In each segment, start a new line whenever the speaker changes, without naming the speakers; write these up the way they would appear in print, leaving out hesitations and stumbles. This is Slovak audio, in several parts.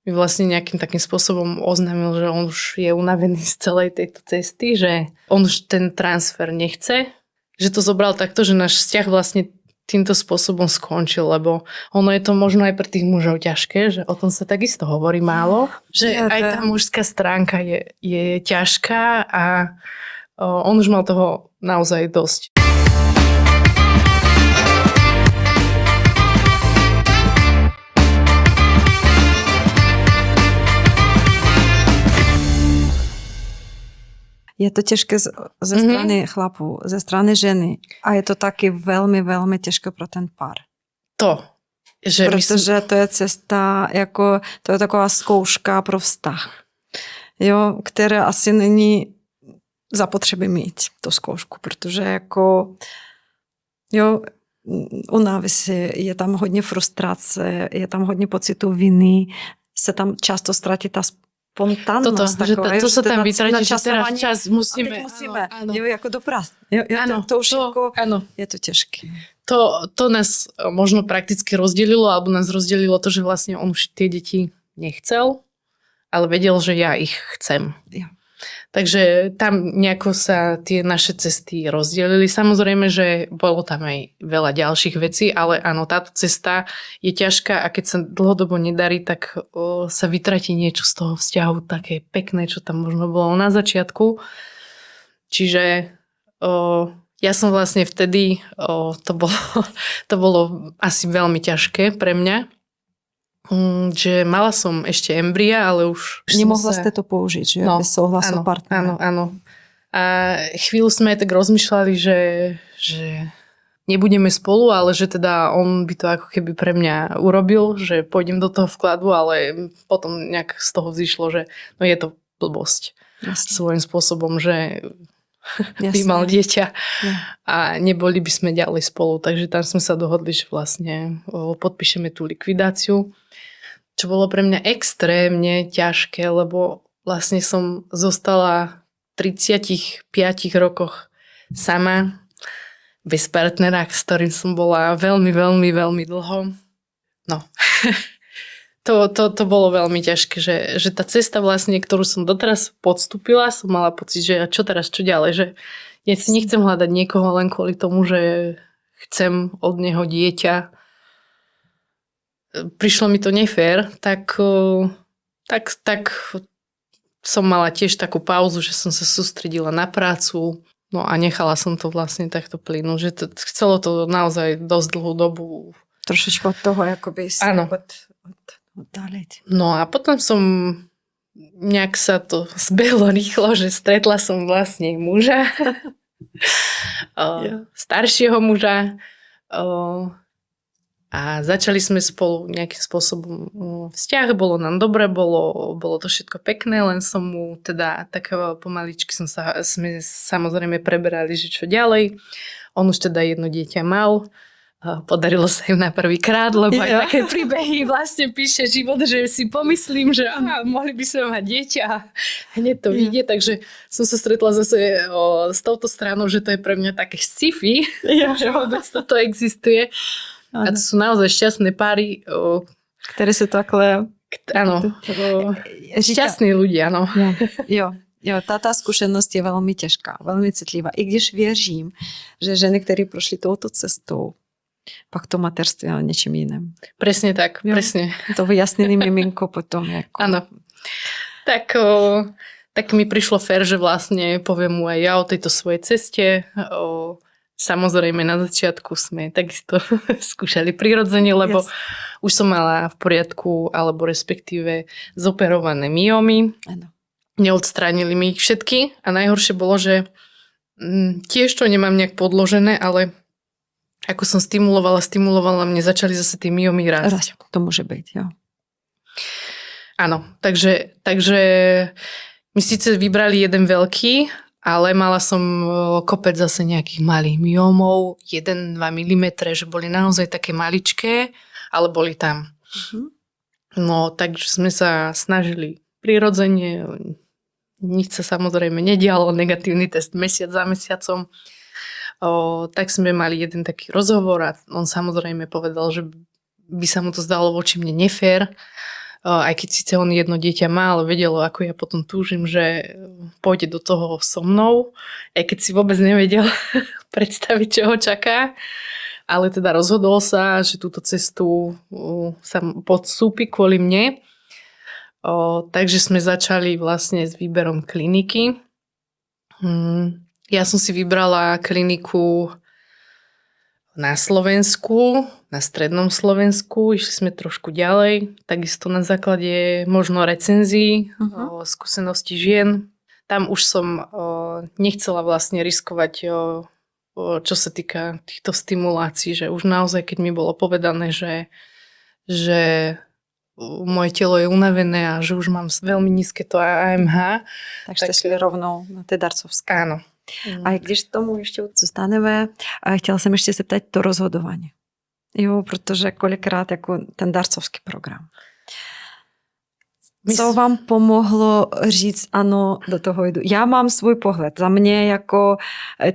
mi vlastne nejakým takým spôsobom oznámil, že on už je unavený z celej tejto cesty, že on už ten transfer nechce, že to zobral takto, že náš vzťah vlastne týmto spôsobom skončil, lebo ono je to možno aj pre tých mužov ťažké, že o tom sa takisto hovorí málo, že aj tá mužská stránka je ťažká a on už mal toho naozaj dosť.
Je to těžké ze strany chlapů, ze strany ženy. A je to taky velmi, velmi těžké pro ten pár. Protože to je cesta, jako, to je taková zkouška pro vztah. Jo, které asi není zapotřebí mít tu zkoušku, protože jako, jo, u nás je tam hodně frustrace, je tam hodně pocitu viny, se tam často ztratí ta spontánnosť.
To sa tam vytratí, že teraz čas musíme.
Áno. Jo, ako do prás. To už je to ťažké.
To nás možno prakticky rozdelilo, alebo nás rozdelilo to, že vlastne on už tie deti nechcel, ale vedel, že ja ich chcem.
Jo.
Takže tam nejako sa tie naše cesty rozdelili. Samozrejme, že bolo tam aj veľa ďalších vecí, ale áno, táto cesta je ťažká a keď sa dlhodobo nedarí, tak sa vytratí niečo z toho vzťahu také pekné, čo tam možno bolo na začiatku. Čiže ja som vlastne vtedy, to bolo asi veľmi ťažké pre mňa, že mala som ešte embria, ale už...
Nemohla ste to použiť, že? Bez súhlasu partnera.
Áno. A chvíľu sme aj tak rozmýšľali, že nebudeme spolu, ale že teda on by to ako keby pre mňa urobil, že pôjdem do toho vkladu, ale potom nejak z toho vzýšlo, že no je to blbosť. Svojím spôsobom, že by mal dieťa a neboli by sme ďalej spolu. Takže tam sme sa dohodli, že vlastne podpíšeme tú likvidáciu. Čo bolo pre mňa extrémne ťažké, lebo vlastne som zostala v 35 rokoch sama, bez partnera, s ktorým som bola veľmi, veľmi, veľmi dlho. No, to bolo veľmi ťažké, že tá cesta vlastne, ktorú som doteraz podstúpila, som mala pocit, že čo teraz, čo ďalej, že ja si nechcem hľadať niekoho len kvôli tomu, že chcem od neho dieťa. Prišlo mi to nefér, tak som mala tiež takú pauzu, že som sa sústredila na prácu, no a nechala som to vlastne takto plynúť, že chcelo to naozaj dosť dlhú dobu.
Trošičku od toho, akoby si oddaliť.
No a potom som nejak sa to zbehlo rýchlo, že stretla som vlastne muža, staršieho muža, a začali sme spolu nejakým spôsobom vzťah, bolo nám dobre, bolo to všetko pekné, len som mu teda tak pomaličky sme samozrejme preberali, že čo ďalej. On už teda jedno dieťa mal, podarilo sa im na prvýkrát, lebo aj také príbehy vlastne píše život, že si pomyslím, že mohli by sme mať dieťa a hneď to vyjde, takže som sa stretla zase s touto stranou, že to je pre mňa také sci-fi, že vôbec toto existuje. A to sú naozaj šťastné páry,
ktoré sú takhle...
Áno, šťastní ľudia, no.
Jo, tá skúsenosť je veľmi ťažká, veľmi citlivá. I když věřím, že ženy, které prošli touto cestou, pak to materství je něčím jiným.
Presne tak, presne.
To vyjasnený miminko potom.
Áno. Tak mi prišlo fér, že vlastne poviem mu aj ja o tejto svojej ceste. Samozrejme na začiatku sme takisto skúšali prirodzene, lebo už som mala v poriadku, alebo respektíve zoperované myomy. Neodstránili mi ich všetky a najhoršie bolo, že tiež to nemám nejak podložené, ale ako som stimulovala, mne začali zase tie myomy rásť.
To môže byť, jo.
Áno, takže my síce vybrali jeden veľký, ale mala som kopec zase nejakých malých myomov, 1-2 mm, že boli naozaj také maličké, ale boli tam. No, takže sme sa snažili prirodzene, nič sa samozrejme nedialo, negatívny test mesiac za mesiacom. Tak sme mali jeden taký rozhovor a on samozrejme povedal, že by sa mu to zdalo voči mne nefér, aj keď síce on jedno dieťa má, ale vedelo, ako ja potom túžim, že pôjde do toho so mnou, aj keď si vôbec nevedel predstaviť, čo ho čaká. Ale teda rozhodol sa, že túto cestu sa podstúpi kvôli mne. Takže sme začali vlastne s výberom kliniky. Ja som si vybrala kliniku na Slovensku, na strednom Slovensku. Išli sme trošku ďalej, takisto na základe možno recenzií, skúsenosti žien. Tam už som nechcela vlastne riskovať, čo sa týka týchto stimulácií, že už naozaj, keď mi bolo povedané, že moje telo je unavené a že už mám veľmi nízke to AMH.
Takže ste šli rovnou na ty darcovské.
Áno.
A když tomu ještě zůstaneme, chtěla jsem ještě se ptať to rozhodování. Jo, protože kolikrát jako ten darcovský program. Co vám pomohlo říct ano, do toho jdu? Já mám svůj pohled. Za mě jako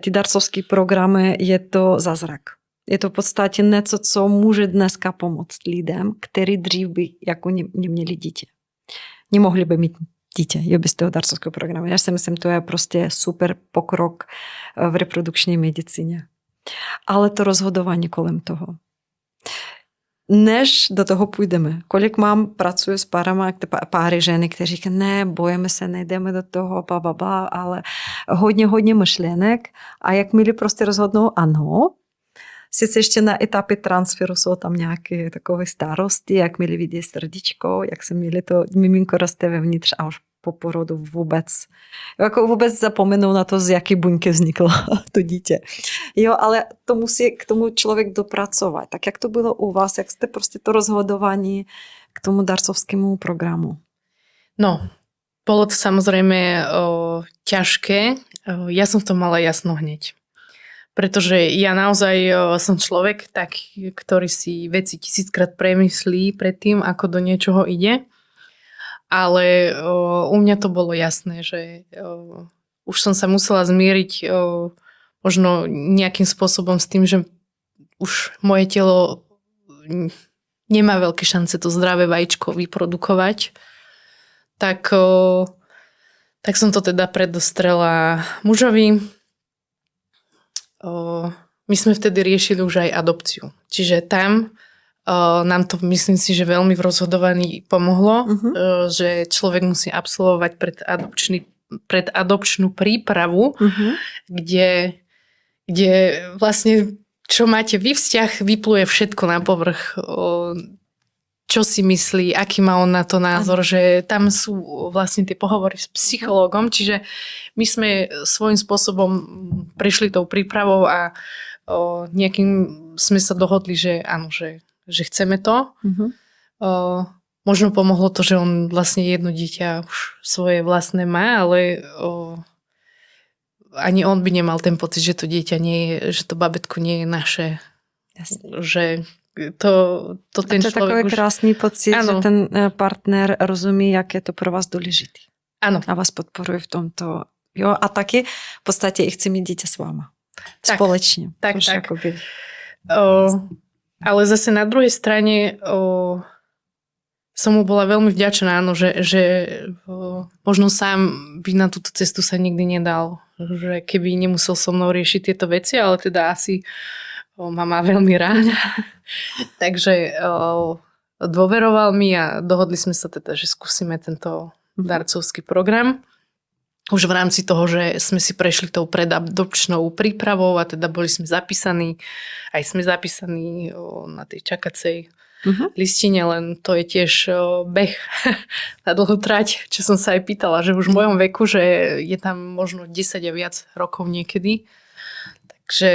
ty darcovské programy je to zázrak. Je to v podstatě něco, co může dneska pomoct lidem, kteří dřív by jako neměli dítě. Nemohli by mít dítě, jo, bez toho darcovského programu. Já si myslím, to je prostě super pokrok v reprodukční medicíně. Ale to rozhodování kolem toho. Než do toho půjdeme. Kolik pracuji s párama, páry ženy, kteří říkají, ne, bojíme se, nejdeme do toho, ale hodně myšlenek a jakmile prostě rozhodnou ano, sice ještě na etapě transferu jsou tam nějaké takové starosti, jakmile vidí srdíčko, jak se milí to miminko roste vevnitř a už po porodu vůbec zapomenou na to, z jaké buňky vzniklo to dítě. Jo, ale to musí k tomu člověk dopracovat. Tak jak to bylo u vás? Jak jste prostě to rozhodování k tomu darcovskému programu?
No, bolo to samozrejme ťažké. Ja som v tom mala jasno hneď. Pretože ja naozaj som človek taký, ktorý si veci 1000-krát premyslí predtým, ako do niečoho ide. Ale u mňa to bolo jasné, že už som sa musela zmieriť možno nejakým spôsobom s tým, že už moje telo nemá veľké šance to zdravé vajíčko vyprodukovať. Tak som to teda predostrela mužovi. My sme vtedy riešili už aj adopciu. Čiže tam nám to, myslím si, že veľmi v rozhodovaní pomohlo, že človek musí absolvovať predadopčnú prípravu, kde vlastne čo máte vy vzťah, vypluje všetko na povrch, čo si myslí, aký má on na to názor, že tam sú vlastne tie pohovory s psychológom, čiže my sme svojím spôsobom prišli tou prípravou a nejakým sme sa dohodli, že áno, že chceme to. Možno pomohlo to, že on vlastne jedno dieťa už svoje vlastné má, ale ani on by nemal ten pocit, že to dieťa nie je, že to babetko nie je naše.
Jasne.
Že to ten
človek
človek
už... krásný pocit, ano. Že ten partner rozumí, jak je to pro vás důležitý.
Ano.
A vás podporuje v tomto. Jo, a taky v podstatě i chci mít dítě s váma.
Tak,
společně.
Tak. Ale zase na druhej strane som mu bola veľmi vďačná, áno, že možno sám by na túto cestu sa nikdy nedal. Že keby nemusel so mnou riešiť tieto veci, ale teda asi ma má veľmi rád. Takže dôveroval mi a dohodli sme sa teda, že skúsime tento darcovský program. Už v rámci toho, že sme si prešli tou predadopčnou prípravou a teda boli sme zapísaní, aj sme zapísaní na tej čakacej listine, len to je tiež beh na dlhú trať, čo som sa aj pýtala, že už v mojom veku, že je tam možno 10 a viac rokov niekedy. Takže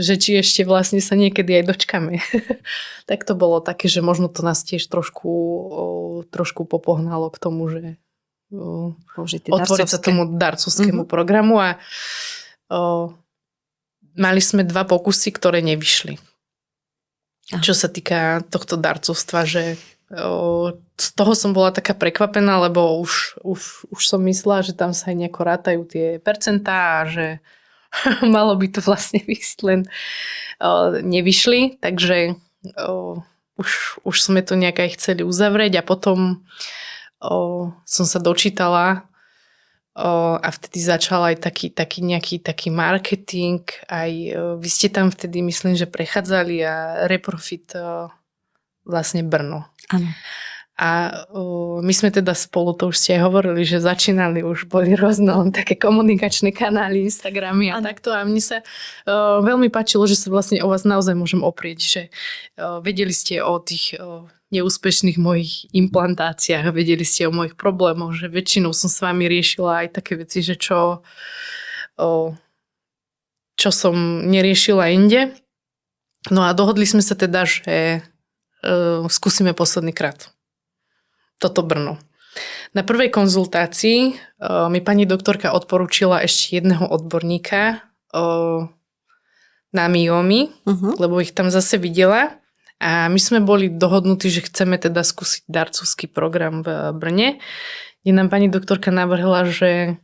že či ešte vlastne sa niekedy aj dočkame. Tak to bolo také, že možno to nás tiež trošku popohnalo k tomu, že otvoriť sa tomu darcovskému programu a mali sme 2 pokusy, ktoré nevyšli. Čo sa týka tohto darcovstva, že z toho som bola taká prekvapená, lebo už som myslela, že tam sa aj nejako rátajú tie percentá a že malo by to vlastne výsť, len nevyšli, takže už sme to nejak aj chceli uzavrieť a potom som sa dočítala a vtedy začal aj taký marketing. Aj vy ste tam vtedy, myslím, že prechádzali a Reprofit vlastne Brno.
Áno.
A my sme teda spolu, to už ste aj hovorili, že začínali, už boli rôzne také komunikačné kanály, Instagramy a takto. A mne sa veľmi páčilo, že sa vlastne o vás naozaj môžem oprieť, že vedeli ste o tých neúspešných mojich implantáciách, vedeli ste o mojich problémoch, že väčšinou som s vami riešila aj také veci, že čo som neriešila inde. No a dohodli sme sa teda, že skúsime posledný krát toto Brno. Na prvej konzultácii mi pani doktorka odporúčila ešte jedného odborníka na myomy, lebo ich tam zase videla. A my sme boli dohodnutí, že chceme teda skúsiť darcovský program v Brne, kde nám pani doktorka navrhla, že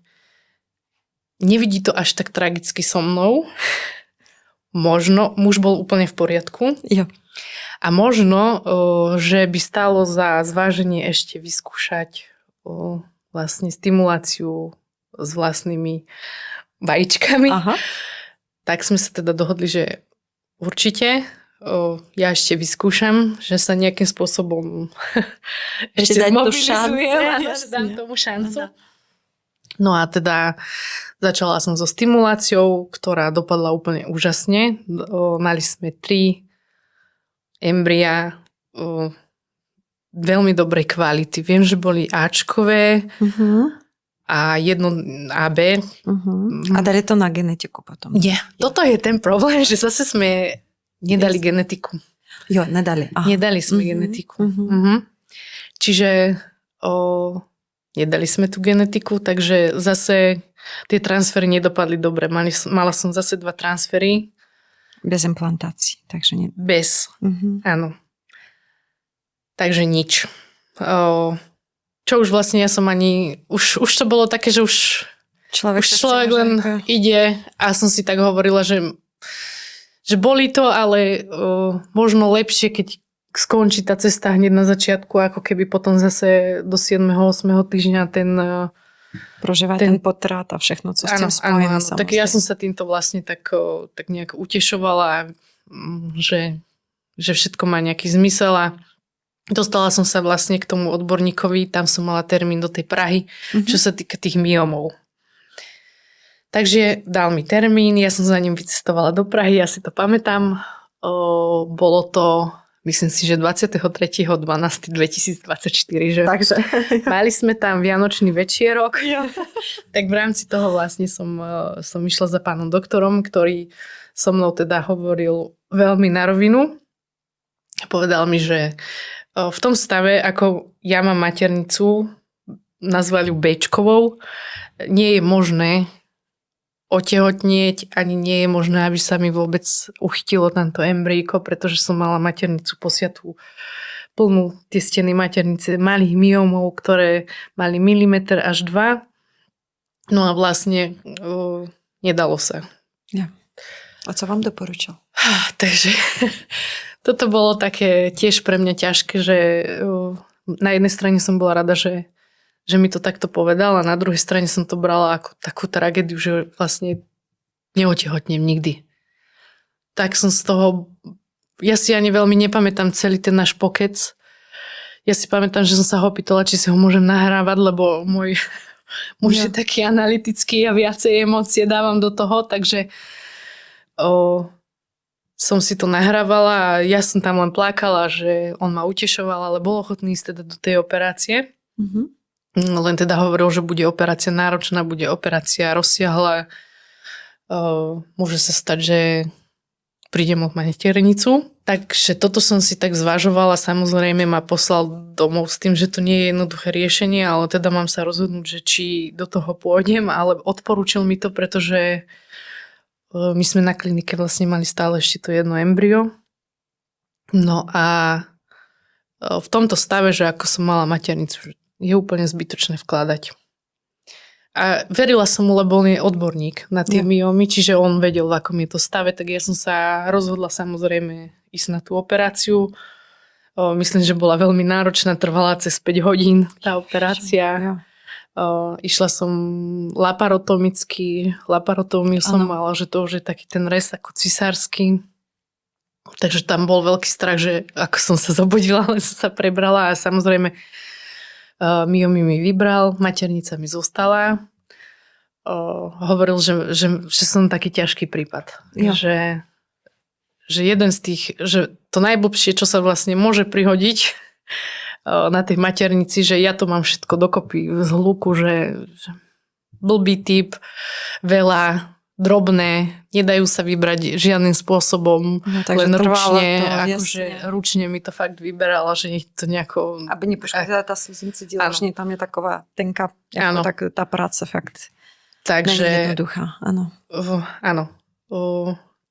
nevidí to až tak tragicky so mnou. Možno, muž bol úplne v poriadku.
Jo.
A možno, že by stálo za zváženie ešte vyskúšať vlastne stimuláciu s vlastnými vajíčkami.
Aha.
Tak sme sa teda dohodli, že určite ja ešte vyskúšam, že sa nejakým spôsobom ešte zmobilizujem a dám tomu šancu. No a teda začala som so stimuláciou, ktorá dopadla úplne úžasne. Mali sme 3 embria veľmi dobrej kvality. Viem, že boli Ačkové a jedno AB.
A dali to na genetiku potom?
Nie. Toto je ten problém, že zase sme nedali genetiku.
Jo, nedali. Aha.
Nedali sme genetiku. Čiže nedali sme tú genetiku, takže zase tie transfery nedopadli dobre. Mala som zase 2 transfery.
Bez implantácií, takže nie.
Bez, áno. Takže nič. Čo už vlastne ja som ani... Už to bolo také, že už človek len ide a som si tak hovorila, že boli to, ale možno lepšie, keď skončí tá cesta hneď na začiatku, ako keby potom zase do 7. 8. týždňa ten...
Prožívať ten potrat a všechno, co s tým spojené.
Áno. Tak ja som sa týmto vlastne tak nejak utešovala, že všetko má nejaký zmysel a dostala som sa vlastne k tomu odborníkovi, tam som mala termín do tej Prahy, čo sa týka tých myomov. Takže dal mi termín, ja som za ním vycestovala do Prahy, ja si to pamätám. Bolo to, myslím si, že 23.12.2024, že
takže
mali sme tam vianočný večierok. Tak v rámci toho vlastne som išla za pánom doktorom, ktorý so mnou teda hovoril veľmi na rovinu. Povedal mi, že v tom stave, ako ja mám maternicu, nazvali ju Bčkovou, nie je možné otehotnieť, ani nie je možné, aby sa mi vôbec uchytilo tamto embryko, pretože som mala maternicu posiatú plnú tie steny maternice malých myomov, ktoré mali milimeter až 2. No a vlastne nedalo sa.
Ja. A co vám doporučil?
Takže toto bolo také tiež pre mňa ťažké, že na jednej strane som bola rada, že mi to takto povedal a na druhej strane som to brala ako takú tragédiu, že vlastne neotehotnem nikdy. Tak som z toho, ja si ani veľmi nepamätám celý ten náš pokec. Ja si pamätám, že som sa ho pýtala, či si ho môžem nahrávať, lebo môj muž je taký analytický a viacej emócie dávam do toho, takže som si to nahrávala a ja som tam len plakala, že on ma utešoval, ale bol ochotný ísť teda do tej operácie. Len teda hovoril, že bude operácia náročná, bude operácia rozsiahla. Môže sa stať, že prídem o maternicu. Takže toto som si tak zvažovala. Samozrejme ma poslal domov s tým, že to nie je jednoduché riešenie, ale teda mám sa rozhodnúť, že či do toho pôjdem, ale odporúčil mi to, pretože my sme na klinike vlastne mali stále ešte to jedno embryo. No a v tomto stave, že ako som mala maternicu, je úplne zbytočné vkladať. A verila som mu, lebo on je odborník na tie myomy, čiže on vedel, v akom je to stave, tak ja som sa rozhodla samozrejme ísť na tú operáciu Myslím, že bola veľmi náročná, trvala cez 5 hodín tá operácia.
Jo.
Išla som laparotómiu som mala, že to už je taký ten rez ako cisársky. Takže tam bol veľký strach, že ako som sa zobudila, ale som sa prebrala a samozrejme Mio mi vybral, maternica mi zostala. Hovoril, že som taký ťažký prípad. Že jeden z tých, že to najblbšie, čo sa vlastne môže prihodiť na tej maternici, že ja to mám všetko dokopy z hluku, že blbý typ, veľa, drobné, nedajú sa vybrať žiadnym spôsobom, len ručne, akože ručne mi to fakt vyberala, že nech to nejako...
Aby nepoškodila tá sliznici dielačne, tam je taková tenká, tak tá práca fakt
takže,
není jednoduchá.
Áno.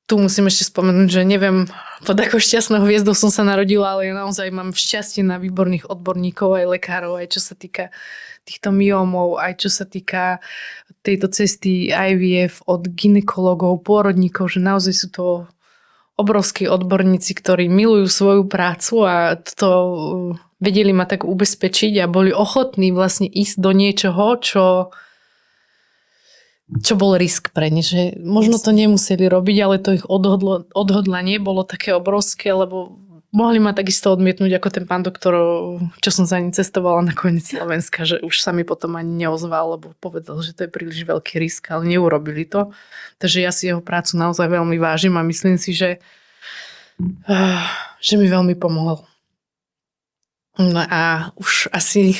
Tu musím ešte spomenúť, že neviem, pod akou šťastnou hviezdou som sa narodila, ale ja naozaj mám šťastie na výborných odborníkov, aj lekárov, aj čo sa týka týchto myomov, aj čo sa týka tejto cesty IVF od gynekologov, pôrodníkov, že naozaj sú to obrovskí odborníci, ktorí milujú svoju prácu a to vedeli ma tak ubezpečiť a boli ochotní vlastne ísť do niečoho, čo bol risk pre ne, že možno to nemuseli robiť, ale to ich odhodlanie bolo také obrovské, lebo mohli ma takisto odmietnúť ako ten pán doktor, čo som za ním cestovala na koniec Slovenska, že už sa mi potom ani neozval, lebo povedal, že to je príliš veľký risk, ale neurobili to. Takže ja si jeho prácu naozaj veľmi vážim a myslím si, že mi veľmi pomohol. No a už asi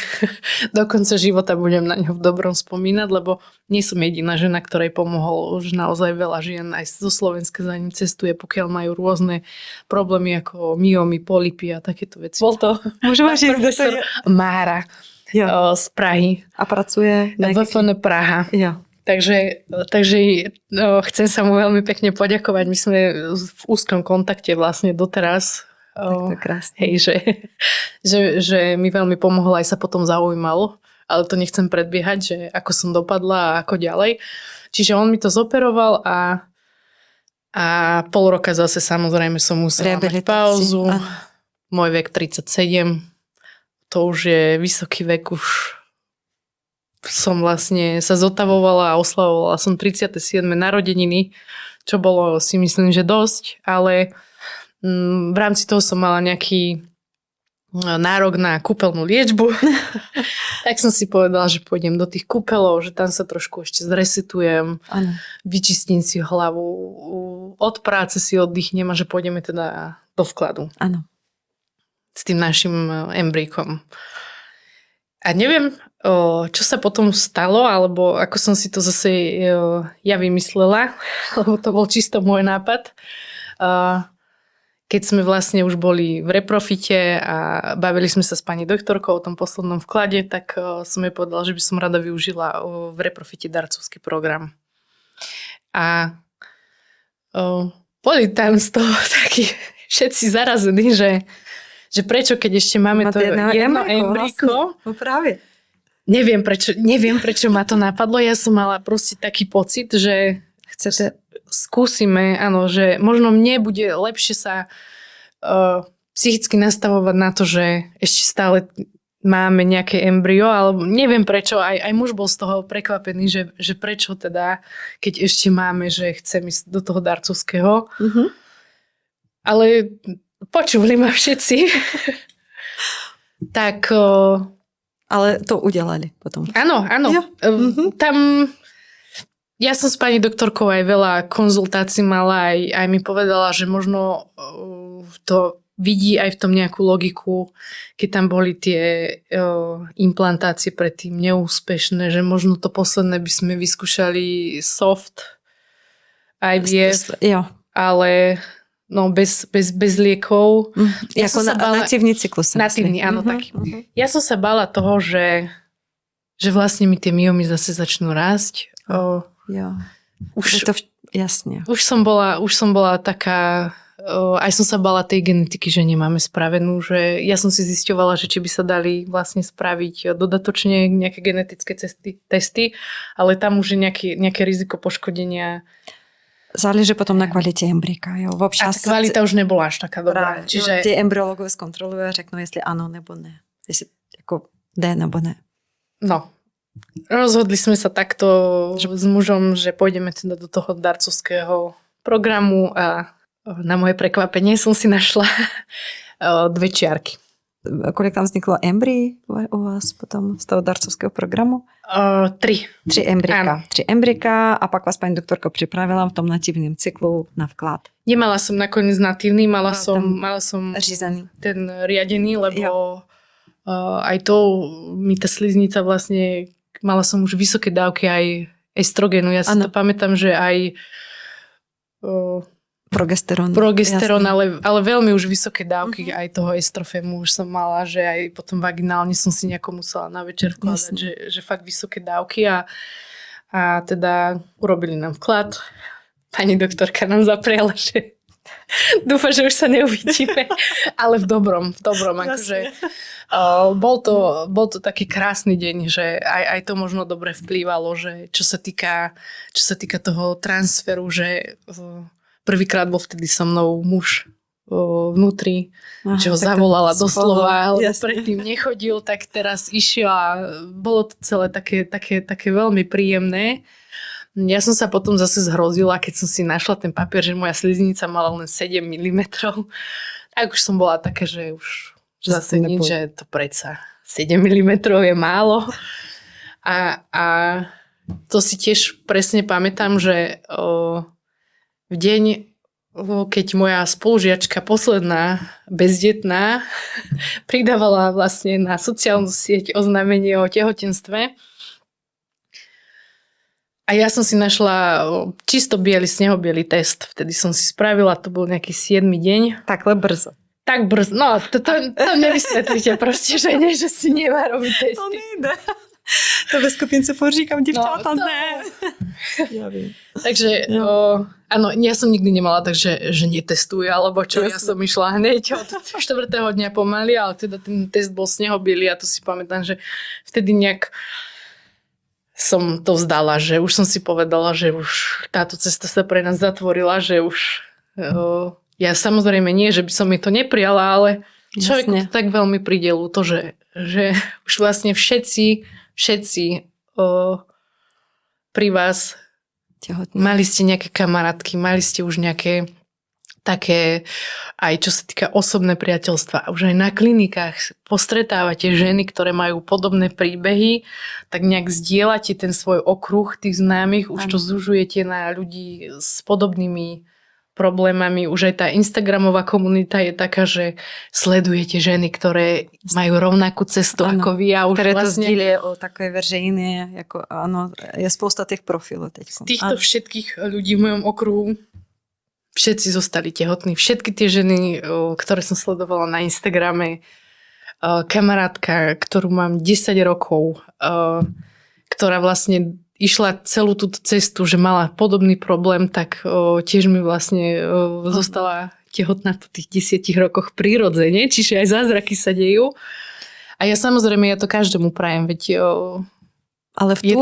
do konca života budem na ňo v dobrom spomínať, lebo nie som jediná žena, ktorej pomohol. Už naozaj veľa žien aj zo Slovenska za ním cestuje, pokiaľ majú rôzne problémy ako myomy, polypy a takéto veci. Bol to profesor Mára z Prahy.
A pracuje
v VFN Praha.
Jo.
Takže chcem sa mu veľmi pekne poďakovať. My sme v úzkom kontakte vlastne doteraz.
Tak to krásne.
Hej, že mi veľmi pomohol, aj sa potom zaujímal, ale to nechcem predbiehať, že ako som dopadla a ako ďalej. Čiže on mi to zoperoval a pol roka zase samozrejme som musela mať pauzu. Môj vek 37, to už je vysoký vek, už som vlastne sa zotavovala a oslavovala som 37. narodeniny, čo bolo si myslím, že dosť, ale v rámci toho som mala nejaký nárok na kúpeľnú liečbu. Tak som si povedala, že pôjdem do tých kúpeľov, že tam sa trošku ešte zresetujem, vyčistím si hlavu, od práce si oddychnem a že pôjdeme teda do vkladu.
Áno.
S tým našim embrykom. A neviem, čo sa potom stalo, alebo ako som si to zase ja vymyslela, lebo to bol čisto môj nápad. Keď sme vlastne už boli v reprofite a bavili sme sa s pani doktorkou o tom poslednom vklade, tak som jej povedala, že by som rada využila v reprofite darcovský program. A boli tam z toho takí všetci zarazení, že prečo, keď ešte máme to jedno embryko.
Vlastne, práve.
Neviem, prečo ma to napadlo. Ja som mala proste taký pocit, že skúsime, áno, že možno mne bude lepšie sa psychicky nastavovať na to, že ešte stále máme nejaké embryo, alebo neviem prečo, aj muž bol z toho prekvapený, že prečo teda, keď ešte máme, že chcem ísť do toho darcovského. Mm-hmm. Ale počuli ma všetci. Tak...
Ale to udelali potom.
Áno. Tam... Ja som s pani doktorkou aj veľa konzultácií mala, aj mi povedala, že možno to vidí aj v tom nejakú logiku, keď tam boli tie implantácie predtým neúspešné, že možno to posledné by sme vyskúšali soft IVF, ale bez liekov.
Ja som sa bála... Natívny cyklus.
Natívny, áno, taký. Ja som sa bála toho, že vlastne mi tie myomy zase začnú rásť.
Jasne.
Už som bola taká, aj som sa bala tej genetiky, že nemáme spravenú, že ja som si zisťovala, že či by sa dali vlastne spraviť dodatočne nejaké genetické testy, ale tam už je nejaké riziko poškodenia
Záleží potom na kvalitě embryka. Jo.
A ta kvalita už nebola až taká dobrá.
Právě, čiže ty embryologové zkontrolují a řeknou, jestli ano nebo ne. Jestli jako jde nebo ne.
No, rozhodli sme sa takto s mužom, že pôjdeme teda do toho darcovského programu a na moje prekvapenie som si našla 2 čiarky.
Kolik tam vzniklo embryí u vás potom z toho darcovského programu?
3.
3 embryka.
Áno.
3 embryka a pak vás paní doktorka připravila v tom natívnym cyklu na vklad.
Nemala som nakoniec natívny, mala som
Řízený.
ten riadený, lebo aj to mi tá sliznica vlastne, mala som už vysoké dávky aj estrogenu. Ja si to pamätám, že aj progesterón, ale veľmi už vysoké dávky aj toho estrofému už som mala, že aj potom vaginálne som si nejako musela na večer vkladať, že fakt vysoké dávky a teda urobili nám vklad. Pani doktorka nám zapriala, že dúfam, že už sa neuvidíme, ale v dobrom. Akože, bol to taký krásny deň, že aj to možno dobre vplývalo, že čo sa týka toho transferu, že prvýkrát bol vtedy so mnou muž vnútri, že ho zavolala doslova, ale predtým nechodil, tak teraz išiel a bolo to celé také veľmi príjemné. Ja som sa potom zase zhrozila, keď som si našla ten papier, že moja sliznica mala len 7 mm. Tak už som bola taká, že už zase nič, že to predsa 7 mm je málo. A to si tiež presne pamätám, že v deň, keď moja spolužiačka posledná, bezdetná, pridávala vlastne na sociálnu sieť oznámenie o tehotenstve, a ja som si našla čisto snehobiely test. Vtedy som si spravila, to bol nejaký 7. deň.
Takhle brzo.
Tak brzo. No, to nevysvetlíte proste, že nie, že si nemá robiť testy.
To nejde. To ve skupince furt říkám, děvčata,
no,
ne. Ja vím.
Takže, áno, ja som nikdy nemala tak, že netestuj, alebo čo, ja som išla hneď od 4. dňa pomaly, ale teda ten test bol snehobiely a to si pamätám, že vtedy nejak som to vzdala, že už som si povedala, že už táto cesta sa pre nás zatvorila, že už ja samozrejme nie, že by som mi to neprijala, ale človeku to tak veľmi príde ľúto, že už vlastne všetci pri vás tehotní. Mali ste nejaké kamarátky, mali ste už nejaké také, aj čo sa týka osobné priateľstva. Už aj na klinikách postretávate ženy, ktoré majú podobné príbehy, tak nejak zdieľate ten svoj okruh tých známych, už to zužujete na ľudí s podobnými problémami. Už aj tá Instagramová komunita je taká, že sledujete ženy, ktoré majú rovnakú cestu ako vy. A už
ktoré
vlastne...
to sdílie o také veřejné, jako, ano, je spousta tých profilov teď.
Z týchto všetkých ľudí v mojom okruhu všetci zostali tehotní. Všetky tie ženy, ktoré som sledovala na Instagrame, kamarátka, ktorú mám 10 rokov, ktorá vlastne išla celú túto cestu, že mala podobný problém, tak tiež mi vlastne zostala tehotná po tých 10 rokoch prirodzene, čiže aj zázraky sa dejú. A ja samozrejme, ja to každému prajem, veď
ale v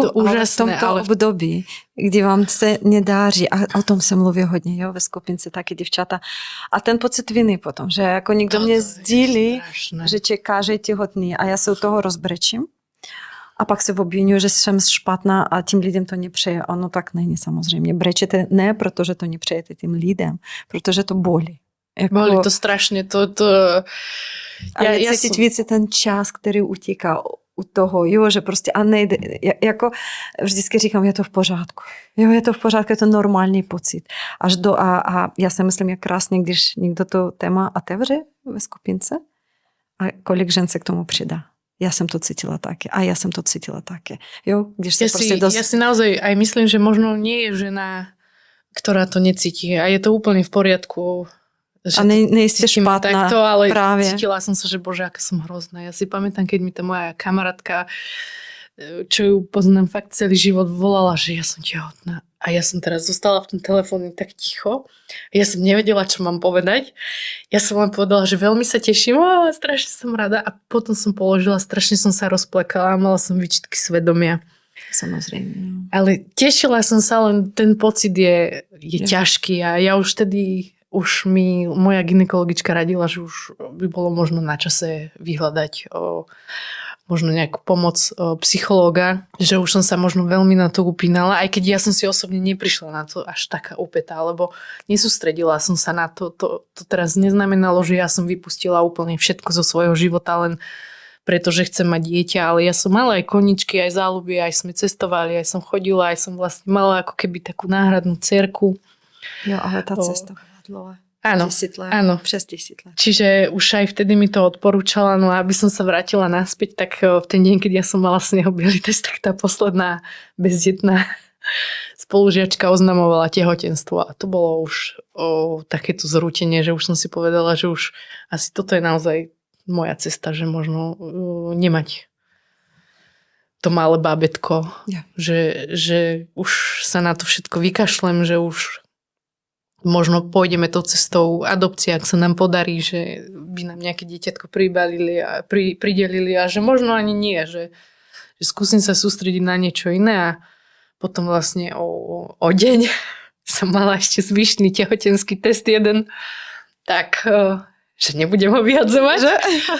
tomto období, kdy vám se nedáří, a o tom se mluví hodně, jo, ve skupince taky děvčata, a ten pocit viny potom, že jako někdo mě sdílí, že čeká, že je těhotný a já se u toho rozbrečím a pak se obvinuju, že jsem špatná a tím lidem to nepřeje. Ono tak není samozřejmě. Brečete ne, protože to nepřejete tím lidem, protože to bolí.
Jako... Bolí to strašně.
Já cítit víc ten čas, který utíká u toho, jo, že prostě a nejde, jako vždycky říkám, je to v pořádku. Jo, je to v pořádku, je to normální pocit. A já si myslím, jak krásně, když někdo to téma otevře ve skupince a kolik žen se k tomu přidá. Ja som to cítila také. A ja som to cítila také. Jo, když sa proste
ja si naozaj aj myslím, že možno nie je žena, ktorá to necíti. A je to úplne v poriadku.
A nejste špatná.
Takto, ale
práve.
Cítila som sa, že bože, aká som hrozná. Ja si pamätám, keď mi tá moja kamarátka, čo ju poznám fakt celý život, volala, že ja som tehotná. A ja som teraz zostala v tom telefóne tak ticho. Ja som nevedela, čo mám povedať. Ja som len povedala, že veľmi sa teším, strašne som rada. A potom som položila, strašne som sa rozplakala, mala som výčitky svedomia.
Samozrejme. No.
Ale tešila som sa, len ten pocit je ťažký a ja už vtedy, už mi moja gynekologička radila, že už by bolo možno na čase vyhľadať možno nejakú pomoc psychológa, že už som sa možno veľmi na to upínala, aj keď ja som si osobne neprišla na to až taká opätá, lebo nesústredila som sa na to. To teraz neznamenalo, že ja som vypustila úplne všetko zo svojho života, len pretože chcem mať dieťa, ale ja som mala aj koničky, aj záľuby, aj sme cestovali, aj som chodila, aj som vlastne mala ako keby takú náhradnú dcerku.
Jo, ale tá cesta bola dlhá.
Áno,
10 let,
áno.
Přes 10 let.
Čiže už aj vtedy mi to odporúčala, no a aby som sa vrátila naspäť, tak v ten deň, keď ja som mala snehobiely test, tak tá posledná bezdetná spolužiačka oznamovala tehotenstvo a to bolo už takéto zrútenie, že už som si povedala, že už asi toto je naozaj moja cesta, že možno nemať to malé bábätko, že už sa na to všetko vykašlem, že už možno pôjdeme tou cestou adopcie, ak sa nám podarí, že by nám nejaké dieťatko pridelili a že možno ani nie, že skúsim sa sústrediť na niečo iné a potom vlastne o deň som mala ešte zvyšný tehotenský test jeden, tak že nebudem ho vyhadzovať. Že?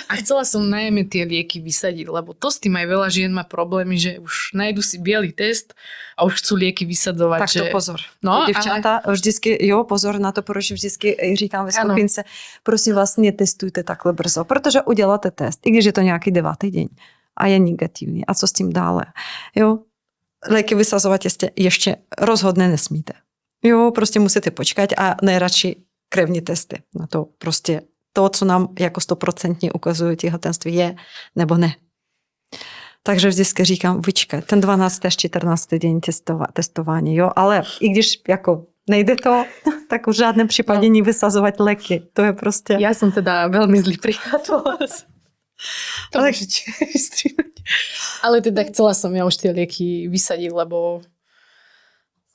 A chcela som najmä tie lieky vysadiť, lebo to s tým aj veľa žien má problémy, že už nájdu si biely test a už chcú lieky vysadzovať.
Tak to
že...
pozor.
No,
Děvčata, vždycky, pozor na to, proč vždycky říkám ve skupince, prosím vás, netestujte takhle brzo, protože uděláte test, i když je to nějaký 9. deň a je negativní. A co s tím dále? Léky vysazovat ještě rozhodne nesmíte. Prostě musíte počkat a nejradši krevní testy. Na to prostě to, co nám jako 100% ukazuje těhotenství je nebo ne. Takže vždycky říkám, vyčkej, ten 12. až 14. deň testování, ale i když jako nejde to, tak v žádném případě nevysazovat léky. To je prostě...
Ja som teda veľmi zlý príklad. Ale teda chcela som ja už tie lieky vysadiť,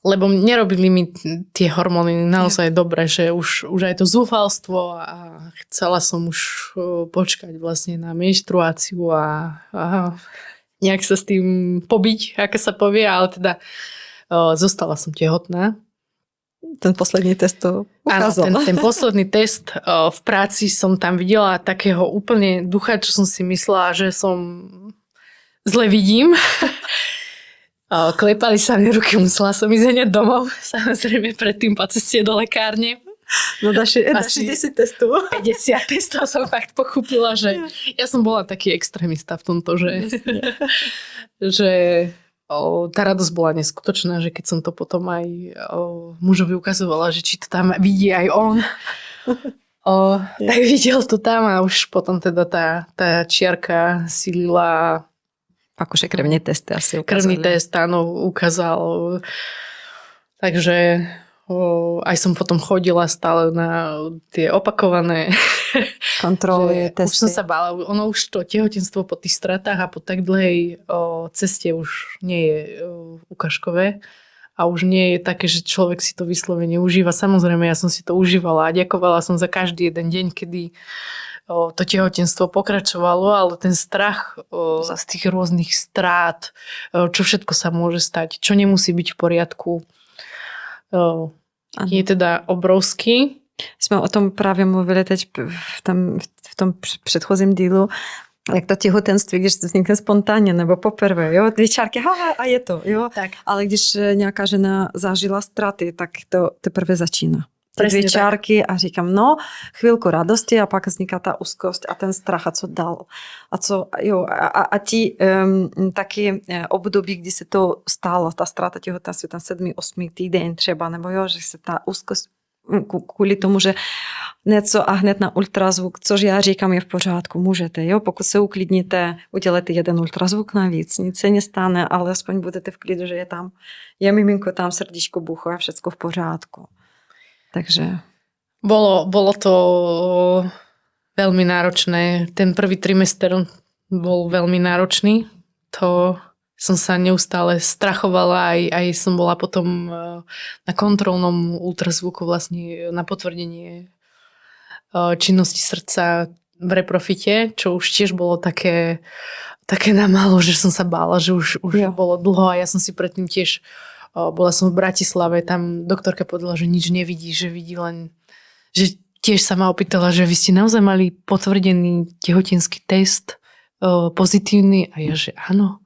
lebo nerobili mi tie hormóny naozaj dobre, že už aj to zúfalstvo a chcela som už počkať vlastne na menštruáciu a nejak sa s tým pobiť, ako sa povie, ale teda zostala som tehotná.
Ten posledný test to ukázal.
Áno, ten posledný test v práci som tam videla takého úplne ducha, čo som si myslela, že som zle vidím. Klepali sa mi ruky, musela som ísť hneď domov. Samozrejme predtým po ceste do lekárne.
No dáš 10 testov.
50 testov som fakt pochopila, že ja som bola taký extrémista v tomto, že tá radosť bola neskutočná, že keď som to potom aj mužovi ukazovala, že či to tam vidí aj on, tak videl to tam a už potom teda tá čiarka silila.
Akože krevní testy asi ukázali.
Krvný test, áno, ukázal. Takže aj som potom chodila stále na tie opakované
kontroly, testy.
Už som sa bála. Ono už to tehotenstvo po tých stratách a po tak dlhej ceste už nie je ukážkové a už nie je také, že človek si to vyslovene užíva. Samozrejme, ja som si to užívala a ďakovala som za každý jeden deň, kedy to tehotenstvo pokračovalo, ale ten strach z tých rôznych strát, čo všetko sa môže stať, čo nemusí byť v poriadku, je teda obrovský.
Jsme o tom právě mluvili teď v tom předchozím dílu, jak to těhotenství, když vznikne spontánně nebo poprvé, dvě čárky, a je to,
Tak.
Ale když nějaká žena zažila straty, tak to teprve začíná.
Presne
dvě čárky a říkám, chvíľku radosti a pak vzniká ta úzkost a ten strach a co dál. A ti taky období, kdy se to stalo, ta ztráta těhotenství, ten 7. 8. týden třeba, nebo že se ta úzkost kvůli tomu, že něco a hned na ultrazvuk, což já říkám je v pořádku, můžete, pokud se uklidníte, udělejte jeden ultrazvuk navíc, nic se nestane, ale aspoň budete v klidu, že je miminko tam, srdíčko, bucho a všecko v pořádku. Takže...
Bolo to veľmi náročné. Ten prvý trimester bol veľmi náročný. To som sa neustále strachovala. Aj som bola potom na kontrolnom ultrazvuku vlastne na potvrdenie činnosti srdca. v reprofite, čo už tiež bolo také namálo, že som sa bála, že už bolo dlho a ja som si predtým tiež bola som v Bratislave, tam doktorka povedala, že nič nevidí, že vidí len, že tiež sa ma opýtala, že vy ste naozaj mali potvrdený tehotenský test pozitívny a ja, že áno.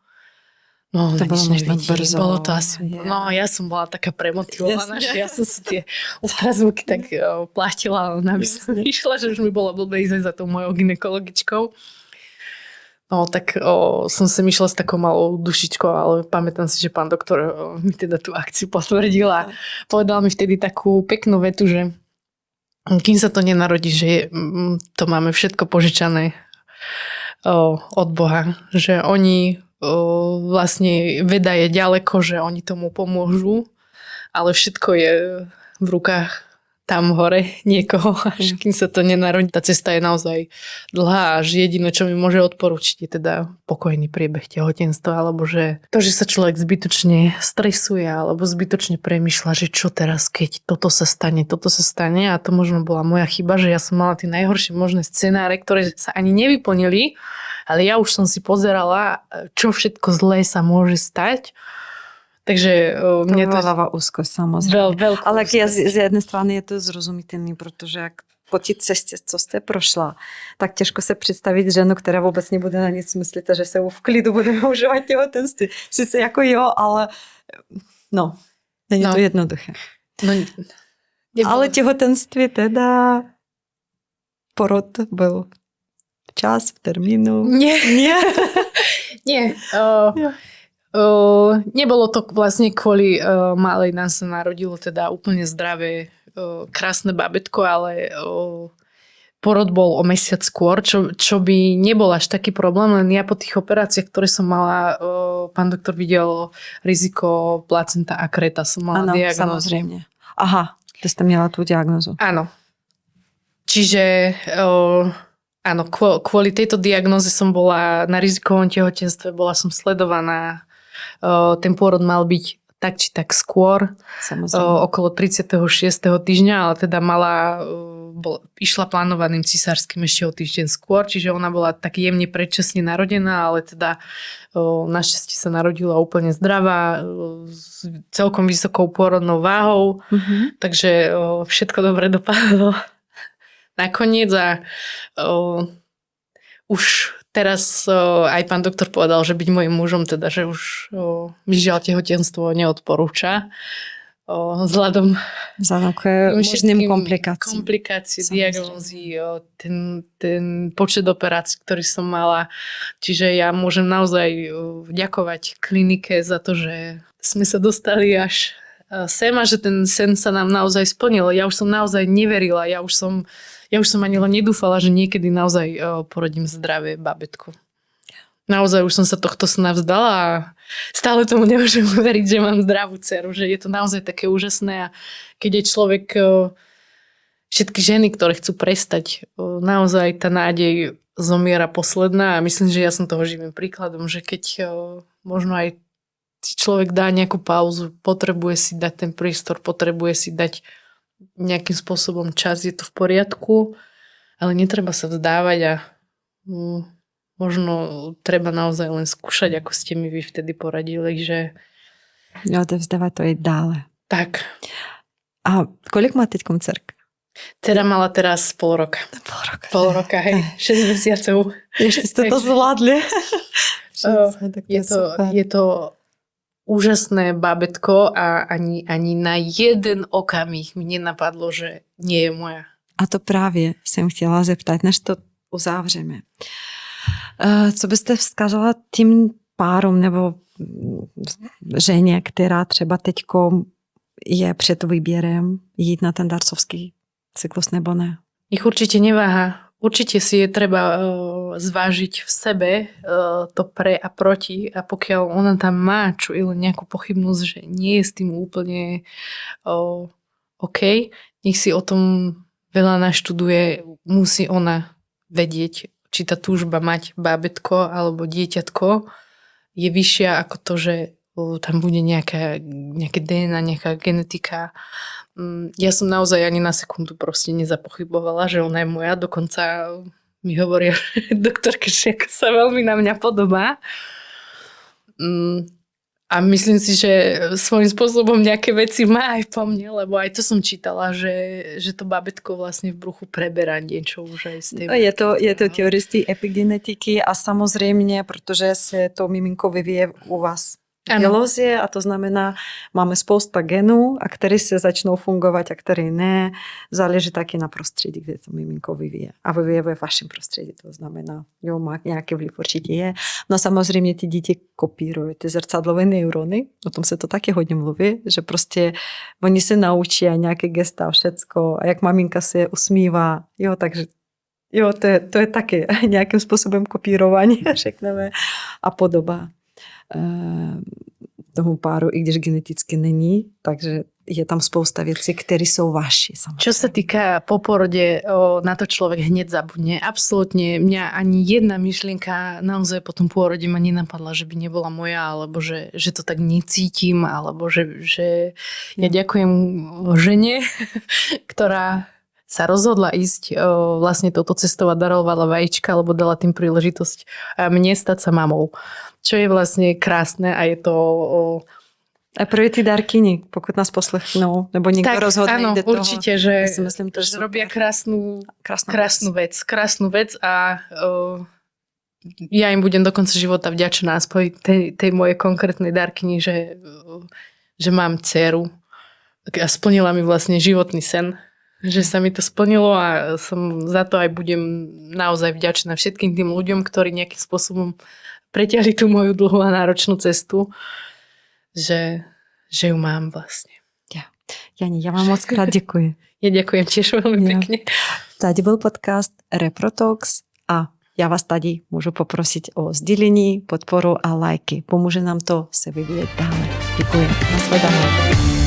No,
to bolo možno
brzo. Bolo to asi... No, ja som bola taká premotivovaná, že ja som si tie ultrazvuky tak plátila, aby som išla, že už mi bolo blbé ísť za tou mojou gynekologičkou. No, tak som sem išla s takou malou dušičkou, ale pamätám si, že pán doktor mi teda tú akciu potvrdil a povedal mi vtedy takú peknú vetu, že kým sa to nenarodí, že to máme všetko požičané od Boha, že oni vlastne veda je ďaleko, že oni tomu pomôžu, ale všetko je v rukách tam hore niekoho, až kým sa to nenarodí. Tá cesta je naozaj dlhá, až jediné, čo mi môže odporučiť, je teda pokojný priebeh tehotenstva, alebo že to, že sa človek zbytočne stresuje, alebo zbytočne premýšľa, že čo teraz, keď toto sa stane a to možno bola moja chyba, že ja som mala tie najhoršie možné scenáre, ktoré sa ani nevyplnili, ale ja už som si pozerala, čo všetko zlé sa môže stať. Takže mne to
vyvoláva úzkosť, samozrejme. Ale z jednej strany je to zrozumitelný, protože jak po té cestě, co jste prošla, tak těžko se představit ženu, která vůbec nebude na nic myslet a že se v klidu bude užívat těhotenství. Sice jako jo, ale no, není to jednoduché.
No,
ale těhotenství teda porod byl včas, v termínu.
Nie. Nebolo to vlastne kvôli malej, nám sa narodilo teda úplne zdravé, krásne babetko, ale porod bol o mesiac skôr, čo by nebol až taký problém, len ja po tých operáciách, ktoré som mala, pán doktor videl riziko placenta accreta, som mala diagnózu.
Samozrejme. Aha, ty ste měla tú diagnózu.
Áno. Čiže áno, kvôli tejto diagnóze som bola na rizikovom tehotenstve, bola som sledovaná. Ten pôrod mal byť tak či tak skôr, okolo 36. týždňa, ale teda išla plánovaným cisárskym ešte o týždeň skôr, čiže ona bola tak jemne predčasne narodená, ale teda našťastie sa narodila úplne zdravá, s celkom vysokou pôrodnou váhou, takže všetko dobre dopadlo nakoniec a už teraz aj pán doktor povedal, že byť mojím mužom, teda, že už mi žiaľ tehotenstvo neodporúča. Vzhľadom
k možným
komplikácií, diagnózy, ten počet operácií, ktorý som mala. Čiže ja môžem naozaj ďakovať klinike za to, že sme sa dostali až sem a že ten sen sa nám naozaj splnil. Ja už som naozaj neverila, ja už som ani len nedúfala, že niekedy naozaj porodím zdravé babetko. Naozaj už som sa tohto sna vzdala a stále tomu nemôžem uveriť, že mám zdravú dceru, že je to naozaj také úžasné a keď je človek, všetky ženy, ktoré chcú prestať, naozaj tá nádej zomiera posledná a myslím, že ja som toho živým príkladom, že keď možno aj človek dá nejakú pauzu, potrebuje si dať ten priestor, potrebuje si dať nejakým spôsobom čas, je to v poriadku, ale netreba sa vzdávať a možno treba naozaj len skúšať, ako ste mi vy vtedy poradili, že...
Odevzdávať to je dále.
Tak.
A kolik má teďkom dcerka?
Dcera mala teraz pol roka. Pol roka, hej. 6 mesiacov.
Ešte ste to zvládli.
Je to úžasné bábätko a ani na jeden okamih mi nenapadlo, že nie je moja.
A to právě jsem chtěla zeptat, než to uzavřeme. Co byste vzkazala tím párům nebo ženě, která třeba teďko je před výběrem jít na ten darcovský cyklus nebo ne?
Ich určite neváha. Určite si je treba zvážiť v sebe to pre a proti a pokiaľ ona tam má čo i len nejakú pochybnosť, že nie je s tým úplne OK, nech si o tom veľa naštuduje, musí ona vedieť, či tá túžba mať bábätko alebo dieťatko je vyššia ako to, že tam bude nejaké DNA, nejaká genetika. Ja som naozaj ani na sekundu proste nezapochybovala, že ona je moja. Dokonca mi hovoria doktorka, že sa veľmi na mňa podobá. A myslím si, že svojím spôsobom nejaké veci má aj po mne, lebo aj to som čítala, že to babetko vlastne v bruchu preberá niečo už aj z tej
Je to teoristy epigenetiky a samozřejmě, protože se to miminko vyvíje u vás v tělozie a to znamená, máme spousta genů, a které se začnou fungovat a které ne. Záleží taky na prostředí, kde to miminko vyvíje. A vyvíje ve vašem prostředí, to znamená, jo, má nějaký vliv určitě je. No samozřejmě ty děti kopírují ty zrcadlové neurony, o tom se to taky hodně mluví, že prostě oni se naučí a nějaké gesta a všecko a jak maminka se usmívá, jo, takže jo, to je taky nějakým způsobem kopírování, řekneme, a podoba tomu páru, i když geneticky není, takže je tam spousta věcí, které jsou vaši. Samozřejmě.
Čo sa týka po porode, na to človek hneď zabudne. Absolútne mňa ani jedna myšlienka naozaj po tom pôrode ma nenapadla, že by nebola moja, alebo že to tak necítim, alebo že ja ďakujem žene, ktorá sa rozhodla ísť vlastne touto cestou a darovala vajíčka, alebo dala tým príležitosť mne stať sa mamou. Čo je vlastne krásne a je to...
A pro ty dárkyni, pokud nás poslechnou, nebo někdo rozhodne
áno,
jde toho.
určite, že,
si myslím, to
že robia krásnu vec a ja im budem do konca života vďačná aspoň tej mojej konkrétnej dárkyni, že mám dceru a splnila mi vlastne životný sen, že sa mi to splnilo a som za to aj budem naozaj vďačná všetkým tým ľuďom, ktorí nejakým spôsobom preťahli tú moju dlhú a náročnú cestu, že ju mám vlastne.
Jani, já vám moc krát děkuji.
Ja ďakujem tiež veľmi pekne.
Tady byl podcast Reprotox a já vás tady můžu poprosit o sdílení, podporu a lajky. Pomůže nám to se vyvíjet dále. Děkuji. Nasledanou.